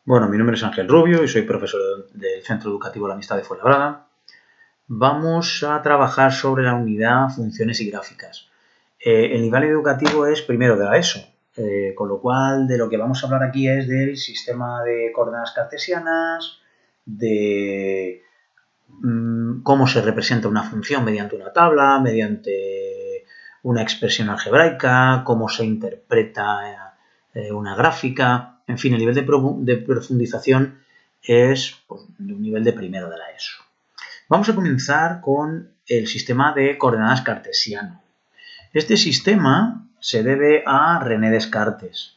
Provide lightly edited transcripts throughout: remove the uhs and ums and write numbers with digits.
Bueno, mi nombre es Ángel Rubio y soy profesor del Centro Educativo La Amistad de Fuenlabrada. Vamos a trabajar sobre la unidad funciones y gráficas. El nivel educativo es primero de la ESO, con lo cual de lo que vamos a hablar aquí es del sistema de coordenadas cartesianas, de cómo se representa una función mediante una tabla, mediante una expresión algebraica, cómo se interpreta una gráfica. En fin, el nivel de profundización es pues, de un nivel de primero de la ESO. Vamos a comenzar con el sistema de coordenadas cartesiano. Este sistema se debe a René Descartes.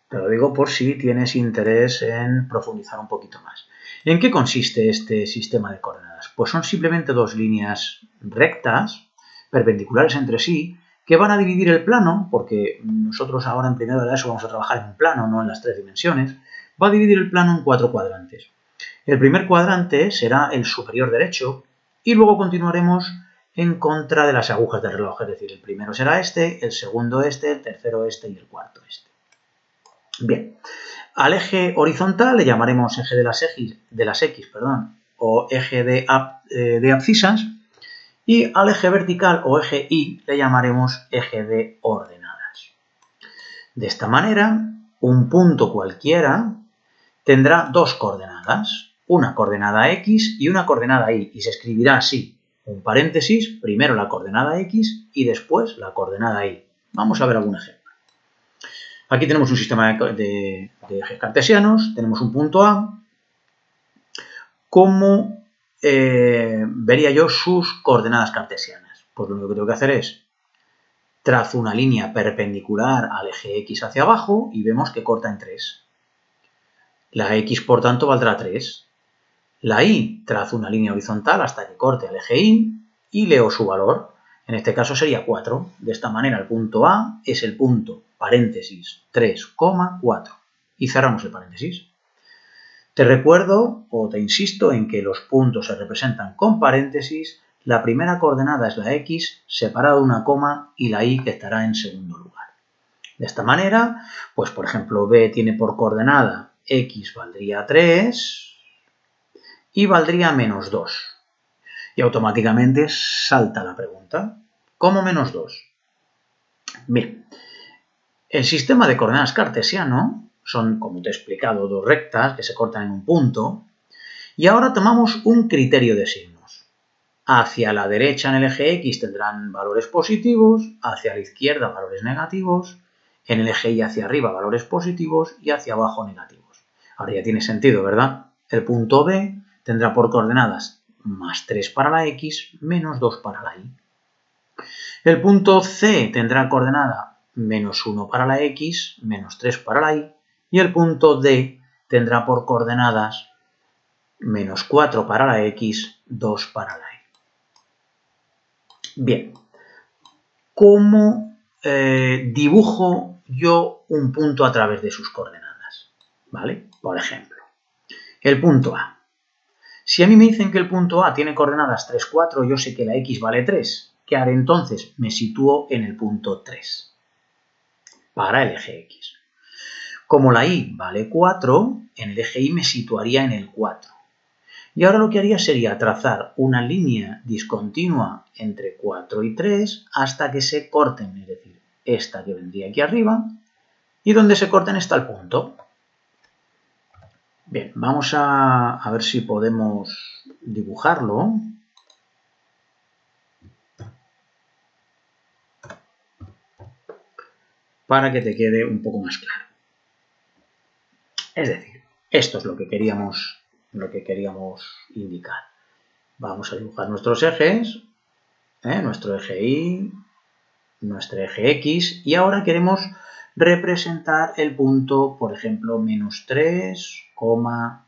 Te lo digo por si tienes interés en profundizar un poquito más. ¿En qué consiste este sistema de coordenadas? Pues son simplemente dos líneas rectas, perpendiculares entre sí, que van a dividir el plano, porque nosotros ahora en primero de la ESO vamos a trabajar en un plano, no en las tres dimensiones, va a dividir el plano en 4 cuadrantes. El primer cuadrante será el superior derecho y luego continuaremos en contra de las agujas del reloj, es decir, el primero será este, el segundo este, el tercero este y el cuarto este. Bien, al eje horizontal le llamaremos eje de las X, o eje de abscisas, y al eje vertical o eje Y le llamaremos eje de ordenadas. De esta manera, un punto cualquiera tendrá dos coordenadas, una coordenada X y una coordenada Y, y se escribirá así, un paréntesis, primero la coordenada X y después la coordenada Y. Vamos a ver algún ejemplo. Aquí tenemos un sistema de ejes cartesianos, tenemos un punto A. ¿Cómo vería yo sus coordenadas cartesianas? Pues lo único que tengo que hacer es trazo una línea perpendicular al eje X hacia abajo y vemos que corta en 3. La X, por tanto, valdrá 3. La Y trazo una línea horizontal hasta que corte al eje Y y leo su valor. En este caso sería 4. De esta manera el punto A es el punto, paréntesis, 3,4. Y cerramos el paréntesis. Te recuerdo o te insisto en que los puntos se representan con paréntesis. La primera coordenada es la X, separada de una coma, y la Y que estará en segundo lugar. De esta manera, pues por ejemplo, B tiene por coordenada X valdría 3 y valdría menos 2. Y automáticamente salta la pregunta. ¿Cómo menos 2? Bien, el sistema de coordenadas cartesiano son, como te he explicado, dos rectas que se cortan en un punto. Y ahora tomamos un criterio de signos. Hacia la derecha en el eje X tendrán valores positivos, hacia la izquierda valores negativos, en el eje Y hacia arriba valores positivos y hacia abajo negativos. Ahora ya tiene sentido, ¿verdad? El punto B tendrá por coordenadas más 3 para la X, menos 2 para la Y. El punto C tendrá coordenada menos 1 para la X, menos 3 para la Y. Y el punto D tendrá por coordenadas menos 4 para la X, 2 para la Y. Bien, ¿cómo dibujo yo un punto a través de sus coordenadas? ¿Vale? Por ejemplo, el punto A. Si a mí me dicen que el punto A tiene coordenadas 3, 4, yo sé que la X vale 3. ¿Qué haré entonces? Me sitúo en el punto 3 para el eje X. Como la Y vale 4, en el eje Y me situaría en el 4. Y ahora lo que haría sería trazar una línea discontinua entre 4 y 3 hasta que se corten, es decir, esta que vendría aquí arriba, y donde se corten está el punto. Bien, vamos a ver si podemos dibujarlo. Para que te quede un poco más claro. Es decir, esto es lo que queríamos indicar. Vamos a dibujar nuestros ejes, nuestro eje Y, nuestro eje X, y ahora queremos representar el punto, por ejemplo, menos 3,4.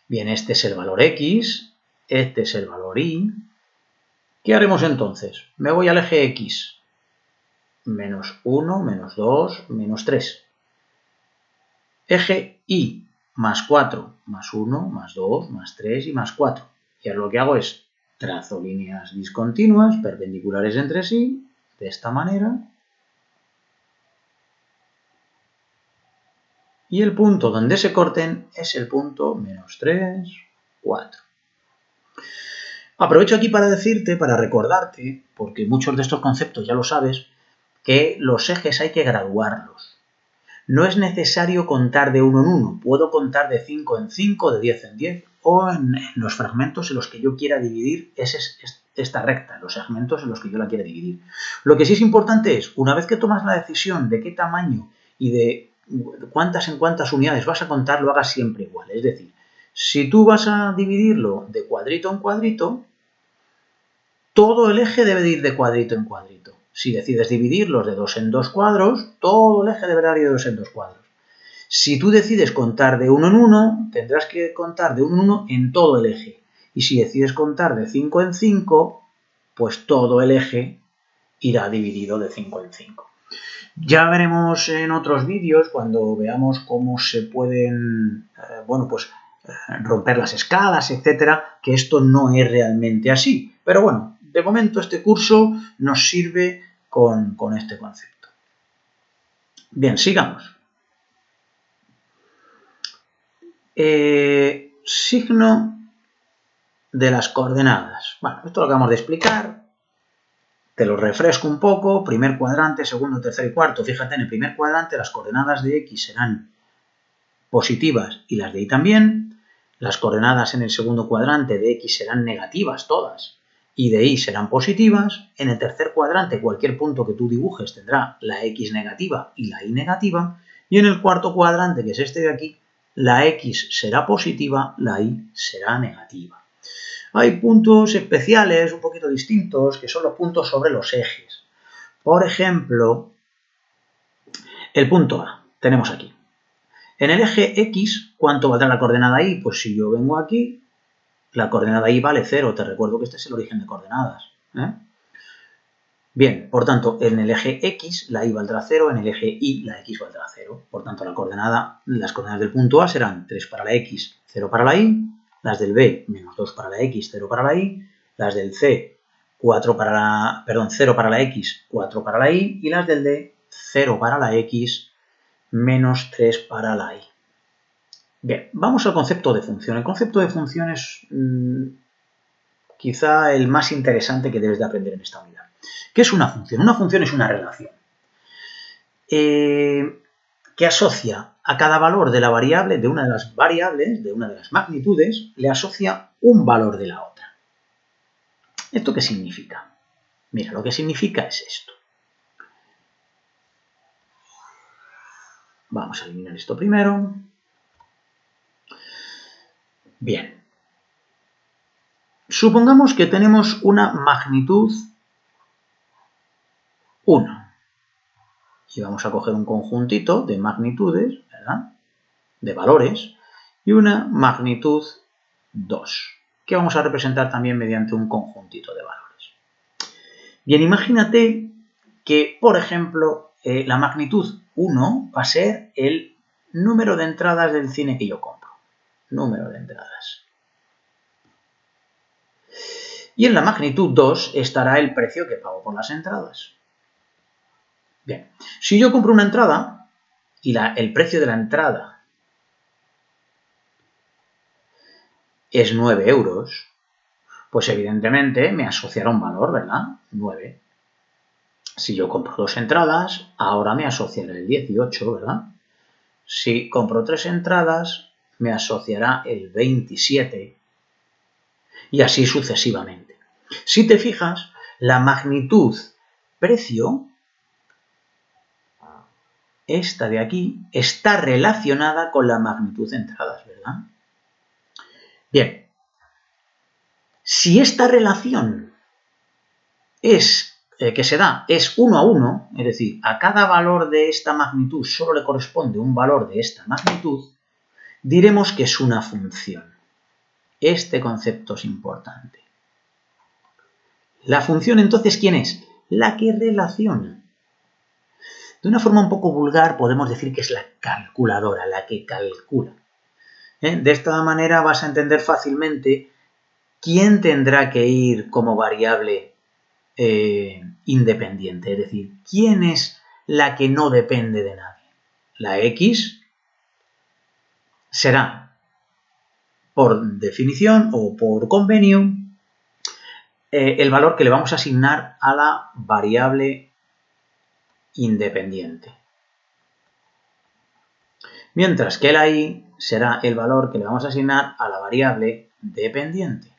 Bien, este es el valor X, este es el valor Y. ¿Qué haremos entonces? Me voy al eje X. Menos 1, menos 2, menos 3. Eje Y, más 4, más 1, más 2, más 3 y más 4. Y ahora lo que hago es trazo líneas discontinuas, perpendiculares entre sí, de esta manera. y el punto donde se corten es el punto menos 3, 4. Aprovecho aquí para decirte, para recordarte, porque muchos de estos conceptos ya lo sabes, que los ejes hay que graduarlos. No es necesario contar de 1 en 1, puedo contar de 5 en 5, de 10 en 10, o en los fragmentos en los que yo quiera dividir esta recta, los segmentos en los que yo la quiera dividir. Lo que sí es importante es, una vez que tomas la decisión de qué tamaño y de cuántas en cuántas unidades vas a contar, lo hagas siempre igual. Es decir, si tú vas a dividirlo de cuadrito en cuadrito, todo el eje debe ir de cuadrito en cuadrito. Si decides dividirlos de 2 en 2 cuadros, todo el eje deberá ir de 2 en 2 cuadros. Si tú decides contar de 1 en 1, tendrás que contar de 1 en 1 en todo el eje. Y si decides contar de 5 en 5, pues todo el eje irá dividido de 5 en 5. Ya veremos en otros vídeos, cuando veamos cómo se pueden, romper las escalas, etcétera, que esto no es realmente así. Pero bueno, de momento este curso nos sirve con este concepto. Bien, sigamos. Signo de las coordenadas. Bueno, esto lo acabamos de explicar. Te lo refresco un poco. Primer cuadrante, segundo, tercero y cuarto. Fíjate, en el primer cuadrante las coordenadas de X serán positivas y las de Y también. Las coordenadas en el segundo cuadrante de X serán negativas todas y de Y serán positivas. En el tercer cuadrante cualquier punto que tú dibujes tendrá la X negativa y la Y negativa. Y en el cuarto cuadrante, que es este de aquí, la X será positiva, la Y será negativa. Hay puntos especiales, un poquito distintos, que son los puntos sobre los ejes. Por ejemplo, el punto A, tenemos aquí. En el eje X, ¿cuánto valdrá la coordenada Y? Pues si yo vengo aquí, la coordenada Y vale 0. Te recuerdo que este es el origen de coordenadas. Bien, por tanto, en el eje X la Y valdrá 0, en el eje Y la X valdrá 0. Por tanto, las coordenadas del punto A serán 3 para la X, 0 para la Y, las del B, menos 2 para la X, 0 para la Y, las del C, 0 para la X, 4 para la Y, y las del D, 0 para la X, menos 3 para la Y. Bien, vamos al concepto de función. El concepto de función es quizá el más interesante que debes de aprender en esta unidad. ¿Qué es una función? Una función es una relación que asocia a cada valor de la variable, de una de las variables, de una de las magnitudes, le asocia un valor de la otra. ¿Esto qué significa? Mira, lo que significa es esto. Vamos a eliminar esto primero. Bien. Supongamos que tenemos una magnitud 1. Y vamos a coger un conjuntito de magnitudes, ¿verdad? De valores, y una magnitud 2, que vamos a representar también mediante un conjuntito de valores. Bien, imagínate que, por ejemplo, la magnitud 1 va a ser el número de entradas del cine que yo compro. Número de entradas. Y en la magnitud 2 estará el precio que pago por las entradas. Bien, si yo compro una entrada y el precio de la entrada es 9 euros, pues evidentemente me asociará un valor, ¿verdad? 9. Si yo compro 2 entradas, ahora me asociará el 18, ¿verdad? Si compro 3 entradas, me asociará el 27 y así sucesivamente. Si te fijas, la magnitud precio, esta de aquí, está relacionada con la magnitud de entradas, ¿verdad? Bien, si esta relación que se da es 1 a 1, es decir, a cada valor de esta magnitud solo le corresponde un valor de esta magnitud, diremos que es una función. Este concepto es importante. La función, entonces, ¿quién es? La que relaciona. De una forma un poco vulgar podemos decir que es la calculadora, la que calcula. De esta manera vas a entender fácilmente quién tendrá que ir como variable independiente, es decir, quién es la que no depende de nadie. La X será, por definición o por convenio, el valor que le vamos a asignar a la variable independiente. Mientras que la y será el valor que le vamos a asignar a la variable dependiente.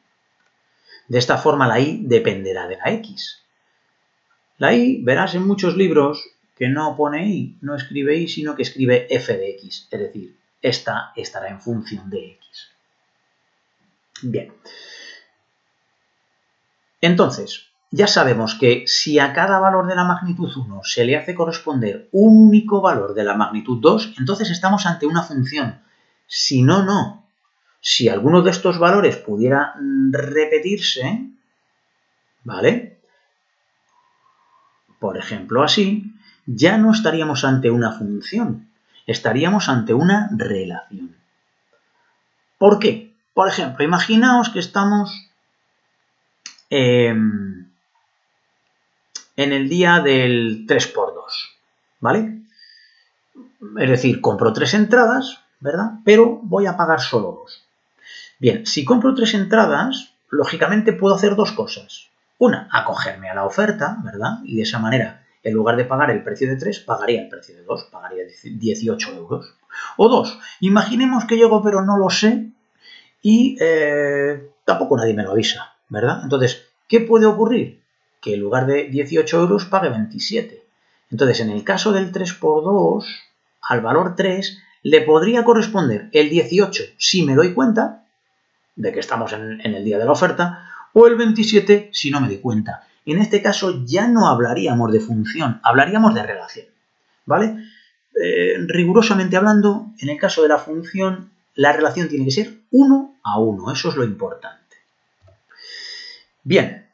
De esta forma la y dependerá de la x. La y, verás en muchos libros que no pone y, no escribe y, sino que escribe f de x, es decir, esta estará en función de x. Bien. Entonces, ya sabemos que si a cada valor de la magnitud 1 se le hace corresponder un único valor de la magnitud 2, entonces estamos ante una función. Si no, no. Si alguno de estos valores pudiera repetirse, ¿vale? Por ejemplo, así, ya no estaríamos ante una función, estaríamos ante una relación. ¿Por qué? Por ejemplo, imaginaos que estamos en el día del 3×2, ¿vale? Es decir, compro 3 entradas, ¿verdad? Pero voy a pagar solo 2. Bien, si compro 3 entradas, lógicamente puedo hacer dos cosas. Una, acogerme a la oferta, ¿verdad? Y de esa manera, en lugar de pagar el precio de 3, pagaría el precio de 2, pagaría 18 euros. O dos, imaginemos que llego pero no lo sé y tampoco nadie me lo avisa, ¿verdad? Entonces, ¿qué puede ocurrir? Que en lugar de 18 euros pague 27. Entonces, en el caso del 3×2, al valor 3 le podría corresponder el 18 si me doy cuenta de que estamos en el día de la oferta, o el 27 si no me doy cuenta. En este caso ya no hablaríamos de función, hablaríamos de relación, ¿vale? Rigurosamente hablando, en el caso de la función, la relación tiene que ser 1 a 1, eso es lo importante. Bien,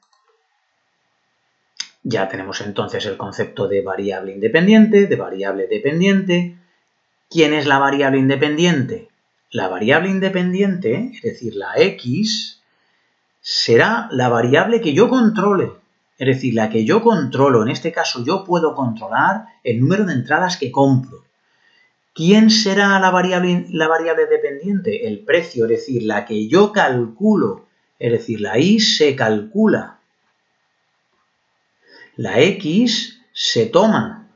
ya tenemos entonces el concepto de variable independiente, de variable dependiente. ¿Quién es la variable independiente? La variable independiente, es decir, la x, será la variable que yo controle. Es decir, la que yo controlo. En este caso, yo puedo controlar el número de entradas que compro. ¿Quién será la variable dependiente? El precio, es decir, la que yo calculo. Es decir, la y se calcula. La x se toma.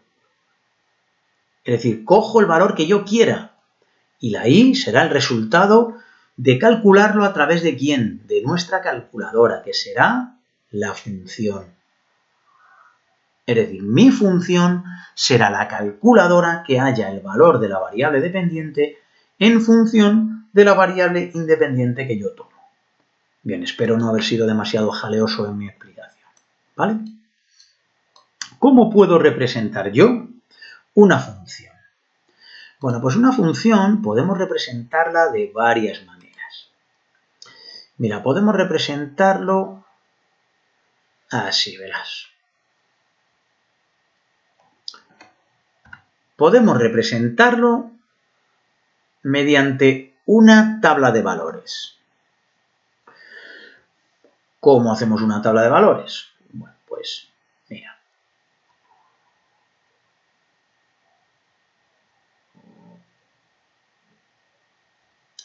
Es decir, cojo el valor que yo quiera. Y la y será el resultado de calcularlo a través de ¿quién? De nuestra calculadora, que será la función. Es decir, mi función será la calculadora que haya el valor de la variable dependiente en función de la variable independiente que yo tomo. Bien, espero no haber sido demasiado jaleoso en mi explicación, ¿vale? ¿Cómo puedo representar yo una función? Bueno, pues una función podemos representarla de varias maneras. Mira, podemos representarlo así, verás. Podemos representarlo mediante una tabla de valores. ¿Cómo hacemos una tabla de valores? Bueno, pues mira.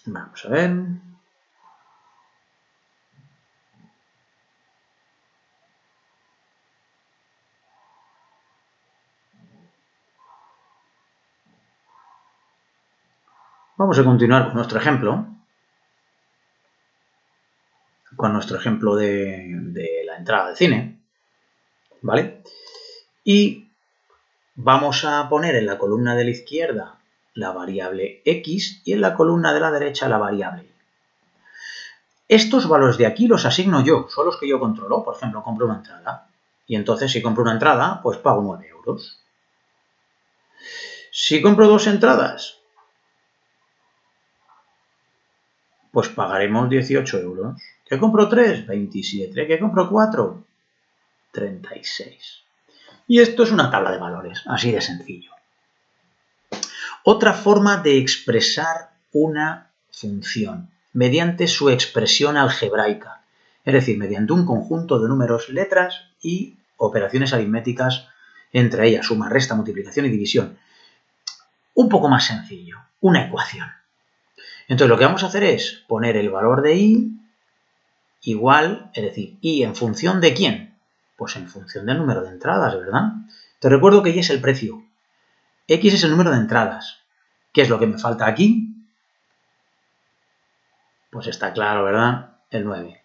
Vamos a ver. Vamos a continuar con nuestro ejemplo. Con nuestro ejemplo de la entrada al cine. ¿Vale? Y vamos a poner en la columna de la izquierda la variable x y en la columna de la derecha la variable y. Estos valores de aquí los asigno yo, son los que yo controlo. Por ejemplo, compro una entrada. Y entonces, si compro una entrada, pues pago 9 euros. Si compro 2 entradas, pues pagaremos 18 euros. ¿Qué compro 3? 27. ¿Qué compro 4? 36. Y esto es una tabla de valores, así de sencillo. Otra forma de expresar una función, mediante su expresión algebraica, es decir, mediante un conjunto de números, letras y operaciones aritméticas, entre ellas suma, resta, multiplicación y división. Un poco más sencillo, una ecuación. Entonces lo que vamos a hacer es poner el valor de y igual, es decir, y en función de quién, pues en función del número de entradas, ¿verdad? Te recuerdo que y es el precio, x es el número de entradas. ¿Qué es lo que me falta aquí? Pues está claro, ¿verdad? El 9.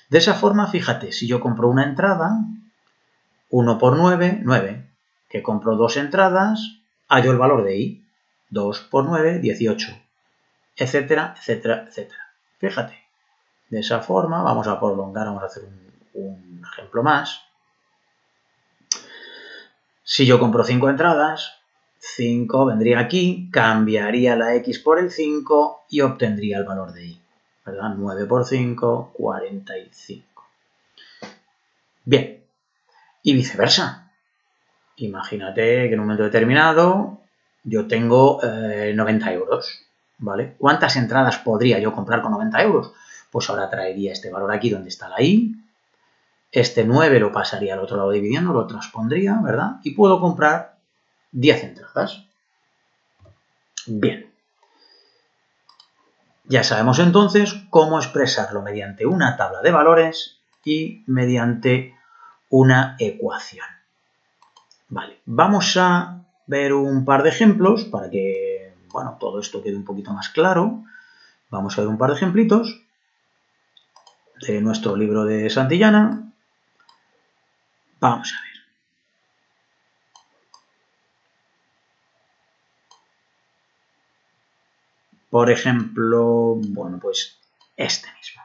De esa forma, fíjate, si yo compro una entrada, 1 por 9, 9. Que compro dos entradas, hallo el valor de y. 2 por 9, 18. Etcétera, etcétera, etcétera. Fíjate. De esa forma, vamos a prolongar, vamos a hacer un ejemplo más. Si yo compro 5 entradas, 5 vendría aquí, cambiaría la x por el 5 y obtendría el valor de y. ¿Verdad? 9 por 5, 45. Bien. Y viceversa. Imagínate que en un momento determinado yo tengo 90 euros. ¿Vale? ¿Cuántas entradas podría yo comprar con 90 euros? Pues ahora traería este valor aquí donde está la y. Este 9 lo pasaría al otro lado dividiendo, lo transpondría, ¿verdad? Y puedo comprar 10 entradas. Bien. Ya sabemos entonces cómo expresarlo mediante una tabla de valores y mediante una ecuación. Vale, vamos a ver un par de ejemplos para que, bueno, todo esto quede un poquito más claro. Vamos a ver un par de ejemplitos de nuestro libro de Santillana. Vamos a ver. Por ejemplo, bueno, pues este mismo.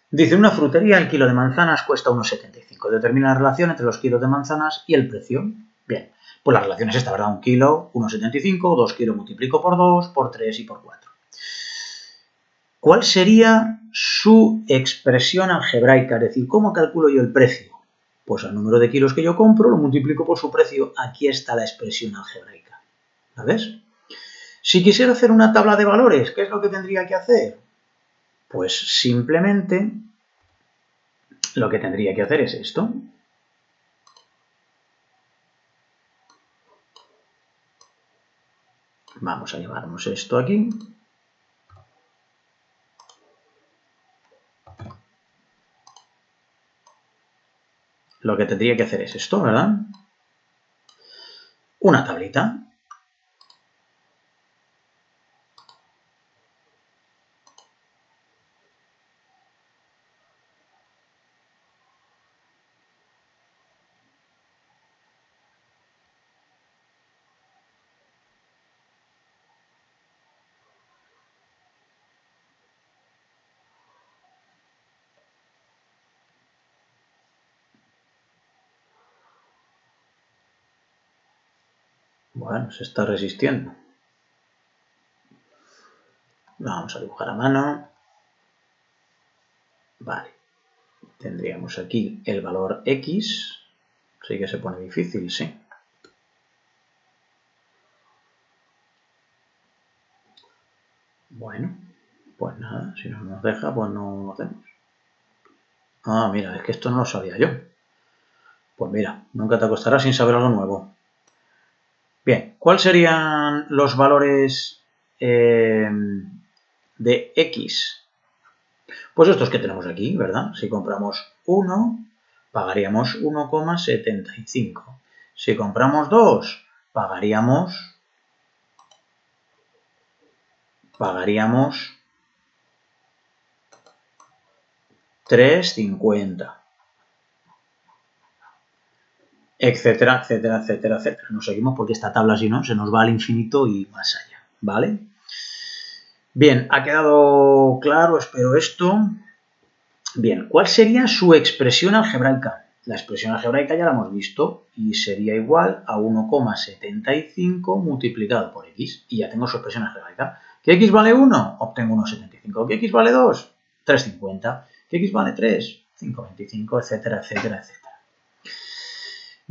Dice, una frutería, el kilo de manzanas cuesta 1,75. Determina la relación entre los kilos de manzanas y el precio. Bien, pues la relación es esta, ¿verdad? Un kilo, 1,75, 2 kilos multiplico por 2, por 3 y por 4. ¿Cuál sería su expresión algebraica? Es decir, ¿cómo calculo yo el precio? Pues al número de kilos que yo compro lo multiplico por su precio. Aquí está la expresión algebraica. ¿La ves? Si quisiera hacer una tabla de valores, ¿qué es lo que tendría que hacer? Pues simplemente lo que tendría que hacer es esto. Vamos a llevarnos esto aquí. Lo que tendría que hacer es esto, ¿verdad? Una tablita. Bueno, se está resistiendo. Vamos a dibujar a mano. Vale. Tendríamos aquí el valor X. Sí que se pone difícil, sí. Bueno, pues nada, si no nos deja, pues no lo hacemos. Ah, mira, es que esto no lo sabía yo. Pues mira, nunca te acostarás sin saber algo nuevo. Bien, ¿cuáles serían los valores de X? Pues estos que tenemos aquí, ¿verdad? Si compramos 1, pagaríamos 1,75. Si compramos 2, pagaríamos 3,50. Etcétera, etcétera, etcétera, etcétera. Nos seguimos porque esta tabla, si no, se nos va al infinito y más allá, ¿vale? Bien, ¿ha quedado claro? Espero esto. Bien, ¿cuál sería su expresión algebraica? La expresión algebraica ya la hemos visto y sería igual a 1,75 multiplicado por x. Y ya tengo su expresión algebraica. ¿Que x vale 1? Obtengo 1,75. ¿Que x vale 2? 3,50. ¿Que x vale 3? 5,25, etcétera, etcétera, etcétera.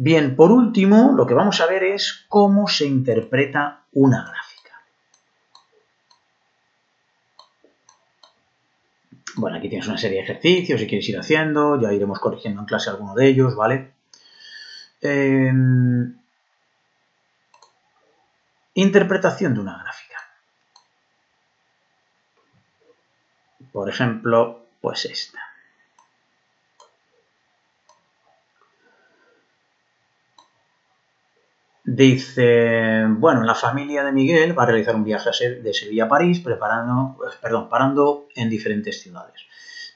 Bien, por último, lo que vamos a ver es cómo se interpreta una gráfica. Bueno, aquí tienes una serie de ejercicios si quieres ir haciendo, ya iremos corrigiendo en clase alguno de ellos, ¿vale? Interpretación de una gráfica. Por ejemplo, pues esta. Dice, bueno, la familia de Miguel va a realizar un viaje de Sevilla a París, parando en diferentes ciudades.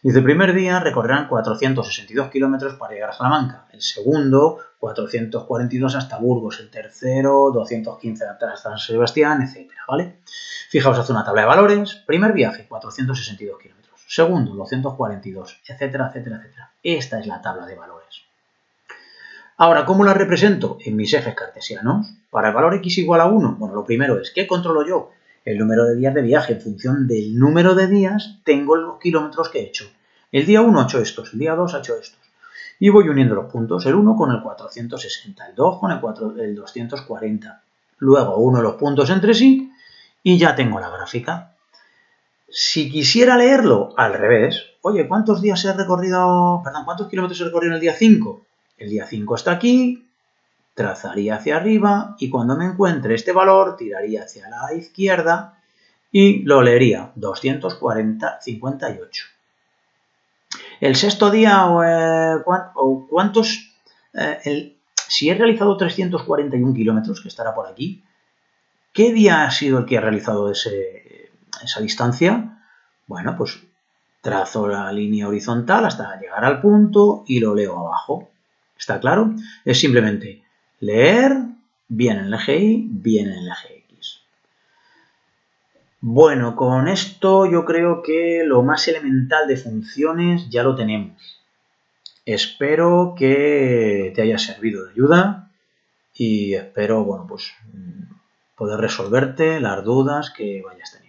Dice, el primer día recorrerán 462 kilómetros para llegar a Salamanca, el segundo 442 hasta Burgos, el tercero 215 hasta San Sebastián, etcétera, ¿vale? Fijaos, hace una tabla de valores, primer viaje 462 kilómetros, segundo 242, etcétera, etcétera, etcétera. Esta es la tabla de valores. Ahora, ¿cómo la represento? En mis ejes cartesianos. Para el valor x igual a 1, bueno, lo primero es, ¿qué controlo yo? El número de días de viaje. En función del número de días, tengo los kilómetros que he hecho. El día 1 ha hecho estos, el día 2 ha hecho estos. Y voy uniendo los puntos, el 1 con el 460, el 2 con el 240. Luego uno los puntos entre sí y ya tengo la gráfica. Si quisiera leerlo al revés, oye, ¿cuántos kilómetros he recorrido en el día 5? El día 5 está aquí, trazaría hacia arriba y cuando me encuentre este valor tiraría hacia la izquierda y lo leería 240,58. El sexto día, si he realizado 341 kilómetros, que estará por aquí, ¿qué día ha sido el que ha realizado esa distancia? Bueno, pues trazo la línea horizontal hasta llegar al punto y lo leo abajo. ¿Está claro? Es simplemente leer, bien en el eje Y, bien en el eje X. Bueno, con esto yo creo que lo más elemental de funciones ya lo tenemos. Espero que te haya servido de ayuda y espero, bueno, pues poder resolverte las dudas que vayas teniendo.